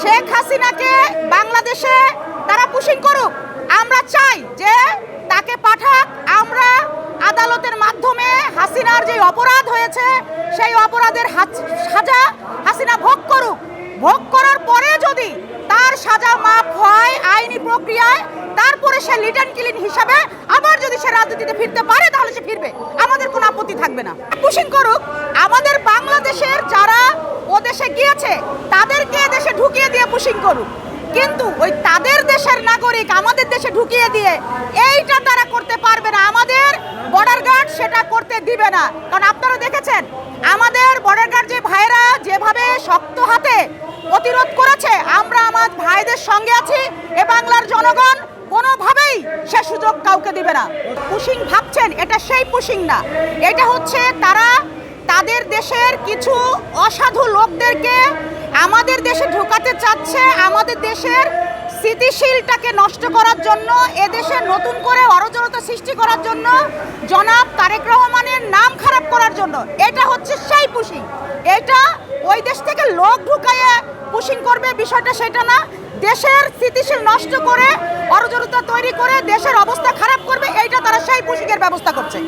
শেখ হাসিনাকে বাংলাদেশে তারা পুশিং করুক, আমরা চাই যে তাকে পাঠাক। আমরা আদালতের মাধ্যমে হাসিনার যে অপরাধ হয়েছে সেই অপরাধের সাজা হাসিনা ভোগ করুক। ভোগ করার পরে যদি তার সাজা মাফ হয় আইনি প্রক্রিয়ায়, তারপরে সে লিড অ্যান্ড ক্লিন হিসাবে আবার যদি সে রাজনীতিতে ফিরতে পারে তাহলে সে ফিরবে, আমাদের কোনো আপত্তি থাকবে না। পুশিং করুক, আমাদের বাংলাদেশের যারা ও দেশে গিয়েছে তাদেরকে দেশে ঢুকিয়ে দিয়ে পুশিং করুক, কিন্তু ওই তাদের দেশের নাগরিক আমাদের দেশে ঢুকিয়ে দিয়ে এইটা তারা করতে পারবে না। আমাদের বর্ডার গার্ড সেটা করতে দিবে না, কারণ আপনারা দেখেছেন আমাদের বর্ডার গার্ড যে ভাইরা যেভাবে শক্ত হাতে প্রতিরোধ করেছে, আমরা আমার ভাইদের সঙ্গে আছি। এ বাংলার জনগণ কোনোভাবেই সে সুযোগ কাউকে দিবে না। পুশিং ভাবছেন এটা সেই পুশিং না, এটা হচ্ছে তারা তাদের দেশের কিছু অসাধু লোকদেরকে আমাদের দেশে ঢোকাতে চাচ্ছে, আমাদের দেশের স্থিতিশীলটাকে নষ্ট করার জন্য, এদেশে নতুন করে অরাজকতা সৃষ্টি করার জন্য, জনাব তারেক রহমানের নাম খারাপ করার জন্য। এটা হচ্ছে সেই পুশিং। এটা ওই দেশ থেকে লোক ঢুকাইয়ে পুশিং করবে বিষয়টা সেটা না, দেশের স্থিতিশীল নষ্ট করে অরাজকতা তৈরি করে দেশের অবস্থা খারাপ করবে, এইটা তারা সেই পুশিংয়ের ব্যবস্থা করছে।